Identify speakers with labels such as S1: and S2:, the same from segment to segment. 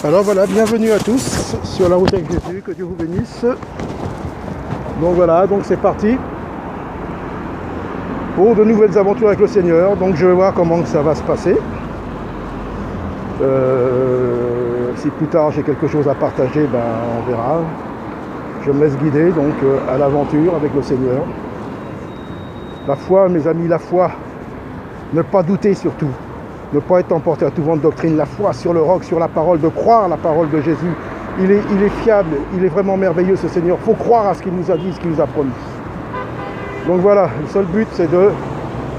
S1: Alors voilà, bienvenue à tous sur la route avec Jésus, que Dieu vous bénisse. Donc voilà, donc c'est parti pour de nouvelles aventures avec le Seigneur. Donc je vais voir comment ça va se passer. Si plus tard j'ai quelque chose à partager, ben on verra. Je me laisse guider donc à l'aventure avec le Seigneur. La foi, mes amis, la foi. Ne pas douter surtout. Ne pas être emporté à tout vent de doctrine. La foi sur le roc, sur la parole, de croire la parole de Jésus. Il est fiable, il est vraiment merveilleux ce Seigneur. Il faut croire à ce qu'il nous a dit, ce qu'il nous a promis. Donc voilà, le seul but c'est de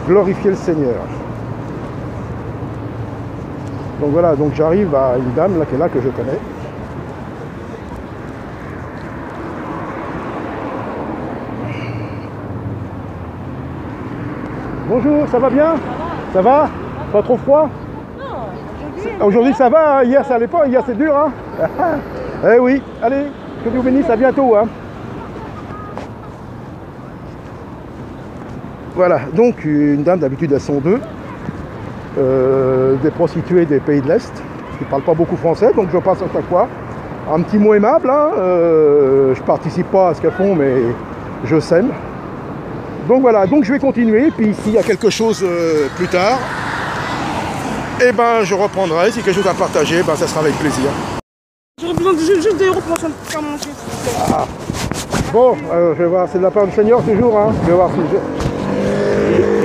S1: glorifier le Seigneur. Donc voilà, donc j'arrive à une dame là qui est là que je connais. Bonjour, ça va bien? Ça va? Pas trop froid? Non, aujourd'hui ça va, hein? Hier ça allait pas, hier c'est dur, hein. Eh oui, allez, que Dieu vous bénisse, à bientôt, hein. Voilà, donc une dame, d'habitude elles sont deux, des prostituées des pays de l'Est, qui ne parlent pas beaucoup français, donc je passe à chaque fois un petit mot aimable, hein. Je participe pas à ce qu'elles font, mais je sème. Donc voilà, donc je vais continuer, puis s'il y a quelque chose plus tard, eh ben je reprendrai. Si quelque chose à partager, ben ça sera avec plaisir.
S2: J'aurais besoin de juste des euros pour faire manger, s'il vous plaît.
S1: Ah. Bon, je vais voir, c'est de la part du Seigneur toujours, hein. Je vais voir si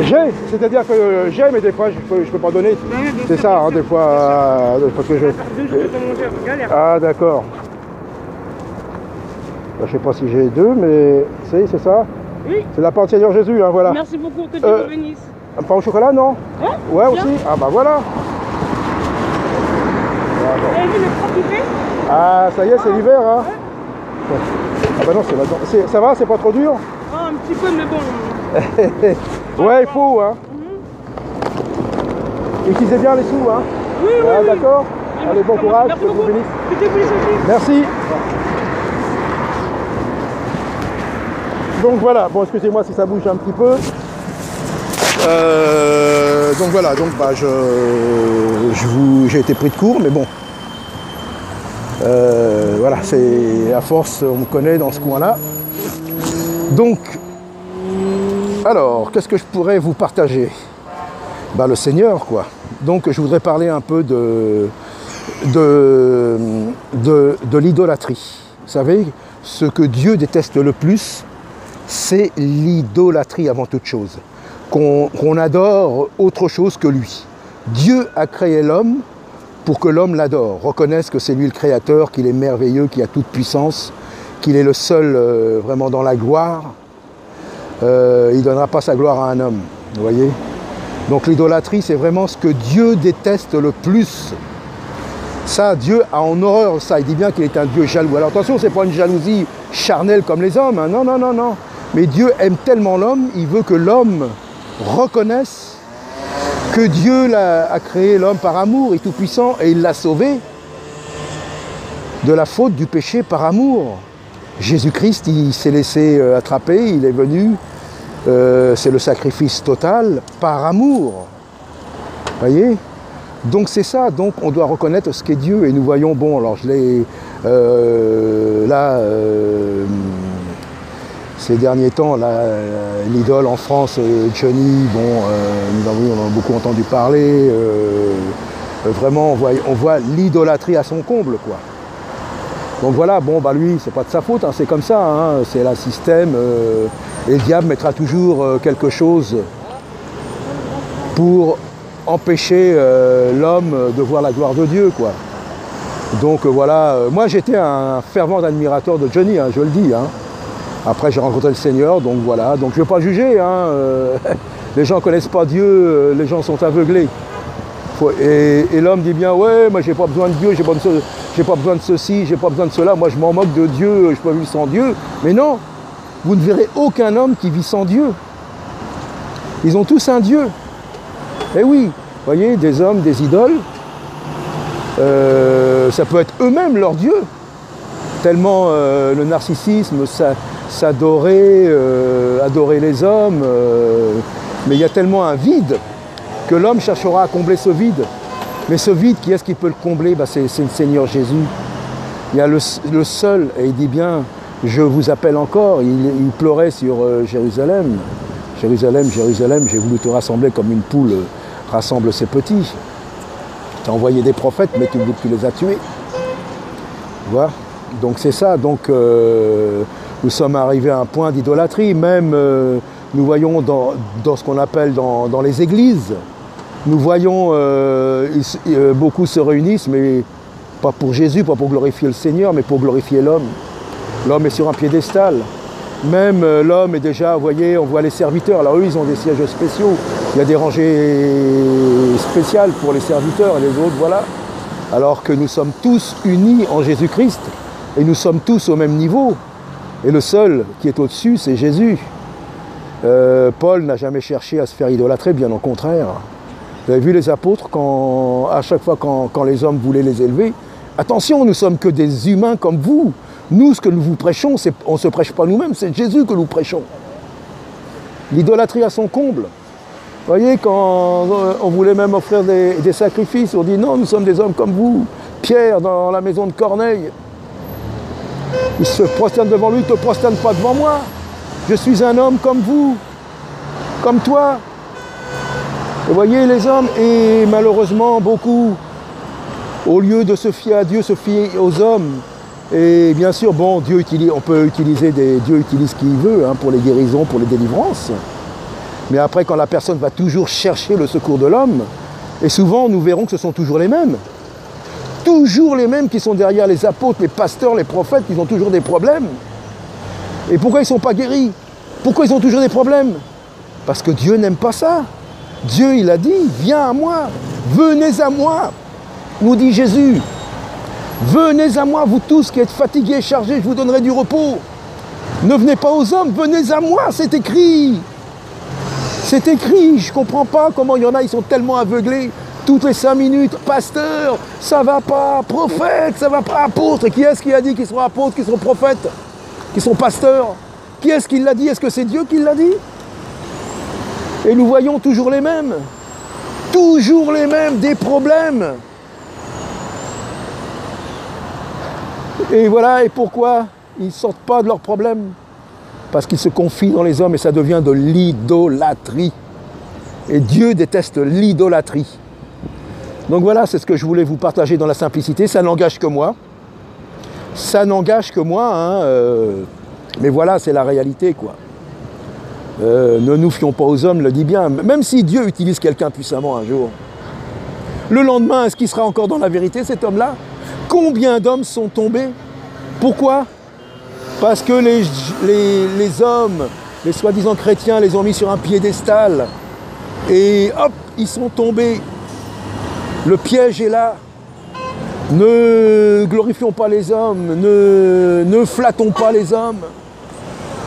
S1: j'ai, c'est-à-dire que j'ai, mais des fois je peux pas donner. C'est ça, hein, des fois que je... Ah d'accord. Ben, je sais pas si j'ai deux, mais c'est ça.
S2: Oui.
S1: C'est de la part du Seigneur Jésus, hein, voilà.
S2: Merci beaucoup, que Dieu vous bénisse.
S1: Un pain au chocolat, non?
S2: Hein?
S1: Ouais, aussi. Ah bah voilà.
S2: Vous avez vu le froid qu'il fait?
S1: Ah, ça y est, c'est l'hiver, hein.
S2: Ouais.
S1: Ah bah non, c'est maintenant. Ça va, c'est pas trop dur?
S2: Ah, un petit peu, mais bon.
S1: Ouais, il faut, hein. Utilisez bien les sous, hein.
S2: Oui, oui,
S1: ah,
S2: oui.
S1: D'accord. Allez, bon courage,
S2: merci
S1: que Dieu vous
S2: beaucoup.
S1: bénisse.
S2: Que Dieu vous bénisse aussi.
S1: Merci. Donc voilà, bon, excusez-moi si ça bouge un petit peu. Donc voilà, donc bah j'ai été pris de court, mais bon. Voilà, c'est à force, on me connaît dans ce coin-là. Donc, alors, qu'est-ce que je pourrais vous partager? Bah le Seigneur, quoi. Donc je voudrais parler un peu de l'idolâtrie. Vous savez, ce que Dieu déteste le plus, c'est l'idolâtrie avant toute chose. Qu'on adore autre chose que lui. Dieu a créé l'homme pour que l'homme l'adore, reconnaisse que c'est lui le créateur, qu'il est merveilleux, qu'il a toute puissance, qu'il est le seul vraiment dans la gloire. Il ne donnera pas sa gloire à un homme, vous voyez. Donc l'idolâtrie, c'est vraiment ce que Dieu déteste le plus. Ça, Dieu a en horreur ça. Il dit bien qu'il est un Dieu jaloux. Alors attention, ce n'est pas une jalousie charnelle comme les hommes, hein. Non, non, non, non. Mais Dieu aime tellement l'homme, il veut que l'homme reconnaisse que Dieu a créé l'homme par amour, il est tout puissant, et il l'a sauvé de la faute du péché par amour. Jésus-Christ, il s'est laissé attraper, il est venu, c'est le sacrifice total par amour. Voyez? Donc c'est ça, donc on doit reconnaître ce qu'est Dieu, et nous voyons, bon, alors je l'ai ces derniers temps, l'idole en France, Johnny, bon, nous en avons beaucoup entendu parler. Vraiment, on voit l'idolâtrie à son comble, quoi. Donc voilà, bon, bah lui, c'est pas de sa faute, hein, c'est comme ça, hein, c'est le système. Et le diable mettra toujours quelque chose pour empêcher l'homme de voir la gloire de Dieu, quoi. Donc voilà, moi j'étais un fervent admirateur de Johnny, hein, je le dis, hein. Après j'ai rencontré le Seigneur, donc voilà, donc je ne vais pas juger, hein, les gens ne connaissent pas Dieu, les gens sont aveuglés. Et l'homme dit bien, ouais, moi j'ai pas besoin de Dieu, j'ai pas besoin de ceci, j'ai pas besoin de cela, moi je m'en moque de Dieu, je peux vivre sans Dieu. Mais non, vous ne verrez aucun homme qui vit sans Dieu. Ils ont tous un Dieu. Eh oui, vous voyez, des hommes, des idoles, ça peut être eux-mêmes leur Dieu. Tellement le narcissisme, s'adorer, adorer les hommes, mais il y a tellement un vide que l'homme cherchera à combler ce vide. Mais ce vide, qui est-ce qui peut le combler? C'est le Seigneur Jésus. Il y a le seul, et il dit bien, je vous appelle encore. Il pleurait sur Jérusalem. Jérusalem, Jérusalem, j'ai voulu te rassembler comme une poule rassemble ses petits. Tu as envoyé des prophètes, mais tu les as tués. Voilà. Donc c'est ça. Donc nous sommes arrivés à un point d'idolâtrie. Même nous voyons dans ce qu'on appelle dans les églises, nous voyons beaucoup se réunissent, mais pas pour Jésus, pas pour glorifier le Seigneur, mais pour glorifier l'homme. L'homme est sur un piédestal. Même l'homme est déjà, vous voyez, on voit les serviteurs. Alors eux, ils ont des sièges spéciaux. Il y a des rangées spéciales pour les serviteurs et les autres, voilà. Alors que nous sommes tous unis en Jésus-Christ et nous sommes tous au même niveau. Et le seul qui est au-dessus, c'est Jésus. Paul n'a jamais cherché à se faire idolâtrer, bien au contraire. Vous avez vu les apôtres, à chaque fois quand les hommes voulaient les élever, attention, nous sommes que des humains comme vous. Nous, ce que nous vous prêchons, on ne se prêche pas nous-mêmes, c'est Jésus que nous prêchons. L'idolâtrie à son comble. Vous voyez, quand on voulait même offrir des sacrifices, on dit non, nous sommes des hommes comme vous. Pierre, dans la maison de Corneille, il se prosterne devant lui, ne te prosterne pas devant moi. Je suis un homme comme vous, comme toi. Vous voyez les hommes, et malheureusement beaucoup, au lieu de se fier à Dieu, se fier aux hommes. Et bien sûr, bon, Dieu utilise ce qu'il veut pour les guérisons, pour les délivrances. Mais après, quand la personne va toujours chercher le secours de l'homme, et souvent nous verrons que ce sont toujours les mêmes. Toujours les mêmes qui sont derrière les apôtres, les pasteurs, les prophètes, ils ont toujours des problèmes. Et pourquoi ils ne sont pas guéris? Pourquoi ils ont toujours des problèmes? Parce que Dieu n'aime pas ça. Dieu, il a dit, viens à moi, venez à moi, nous dit Jésus. Venez à moi, vous tous qui êtes fatigués et chargés, je vous donnerai du repos. Ne venez pas aux hommes, venez à moi, c'est écrit. C'est écrit, je ne comprends pas comment il y en a, ils sont tellement aveuglés. Toutes les 5 minutes, pasteur, ça va pas, prophète, ça va pas, apôtre. Qui est-ce qui a dit qu'ils sont apôtres, qu'ils sont prophètes, qu'ils sont pasteurs? Qui est-ce qui l'a dit? Est-ce que c'est Dieu qui l'a dit? Et nous voyons toujours les mêmes, des problèmes. Et voilà, et pourquoi ils ne sortent pas de leurs problèmes? Parce qu'ils se confient dans les hommes et ça devient de l'idolâtrie. Et Dieu déteste l'idolâtrie. Donc voilà, c'est ce que je voulais vous partager dans la simplicité. Ça n'engage que moi. Ça n'engage que moi, mais voilà, c'est la réalité, quoi. Ne nous fions pas aux hommes, le dit bien. Même si Dieu utilise quelqu'un puissamment un jour, le lendemain, est-ce qu'il sera encore dans la vérité, cet homme-là? Combien d'hommes sont tombés? Pourquoi? Parce que les hommes, les soi-disant chrétiens, les ont mis sur un piédestal. Et hop, ils sont tombés. Le piège est là. Ne glorifions pas les hommes, ne flattons pas les hommes.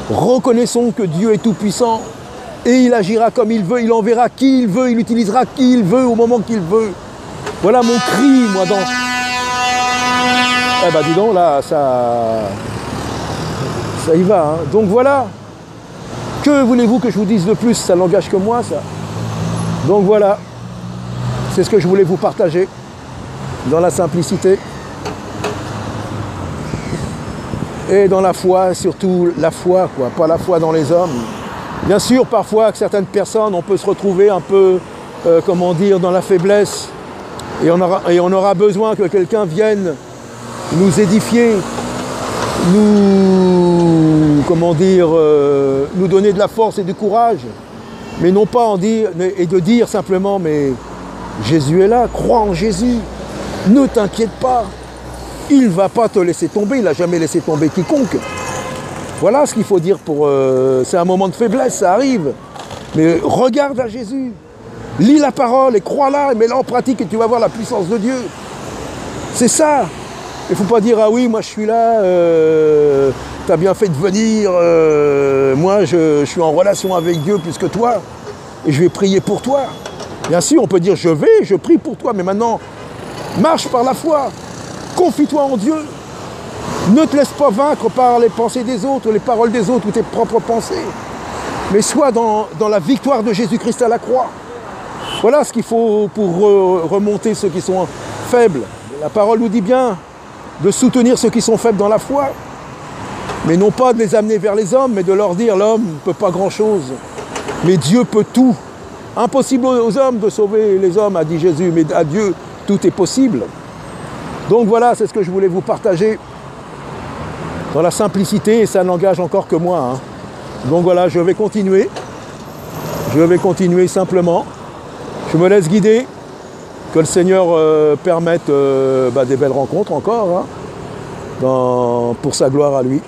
S1: Reconnaissons que Dieu est tout-puissant et il agira comme il veut, il enverra qui il veut, il utilisera qui il veut au moment qu'il veut. Voilà mon cri, moi, dans... Eh ben dis donc, là, ça y va, hein. Donc voilà. Que voulez-vous que je vous dise de plus? Ça n'engage que moi, ça. Donc voilà. C'est ce que je voulais vous partager. Dans la simplicité. Et dans la foi, surtout la foi, quoi. Pas la foi dans les hommes. Bien sûr, parfois, avec certaines personnes, on peut se retrouver un peu, comment dire, dans la faiblesse. Et on aura besoin que quelqu'un vienne nous édifier, nous donner de la force et du courage, mais non pas en dire, et de dire simplement, mais Jésus est là, crois en Jésus, ne t'inquiète pas, il ne va pas te laisser tomber, il n'a jamais laissé tomber quiconque. Voilà ce qu'il faut dire c'est un moment de faiblesse, ça arrive, mais regarde à Jésus, lis la parole et crois-la, et mets-la en pratique et tu vas voir la puissance de Dieu. C'est ça. Il ne faut pas dire, ah oui, moi je suis là, tu as bien fait de venir, moi je suis en relation avec Dieu plus que toi, et je vais prier pour toi. Bien sûr, on peut dire, je prie pour toi, mais maintenant, marche par la foi, confie-toi en Dieu, ne te laisse pas vaincre par les pensées des autres, les paroles des autres ou tes propres pensées, mais sois dans la victoire de Jésus-Christ à la croix. Voilà ce qu'il faut pour remonter ceux qui sont faibles. La parole nous dit bien de soutenir ceux qui sont faibles dans la foi, mais non pas de les amener vers les hommes, mais de leur dire l'homme ne peut pas grand-chose, mais Dieu peut tout. Impossible aux hommes de sauver les hommes, a dit Jésus, mais à Dieu tout est possible. Donc voilà, c'est ce que je voulais vous partager dans la simplicité, et ça n'engage encore que moi. Hein. Donc voilà, je vais continuer simplement. Je me laisse guider, que le Seigneur permette des belles rencontres encore, hein, pour sa gloire à lui.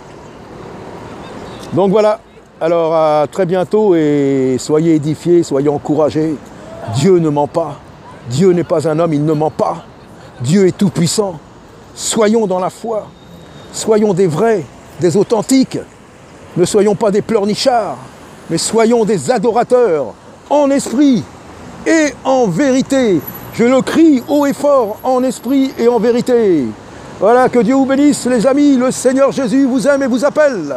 S1: Donc voilà, alors à très bientôt et soyez édifiés, soyez encouragés. Dieu ne ment pas, Dieu n'est pas un homme, il ne ment pas. Dieu est tout puissant. Soyons dans la foi, soyons des vrais, des authentiques. Ne soyons pas des pleurnichards, mais soyons des adorateurs en esprit et en vérité. Je le crie haut et fort, en esprit et en vérité. Voilà, que Dieu vous bénisse les amis, le Seigneur Jésus vous aime et vous appelle.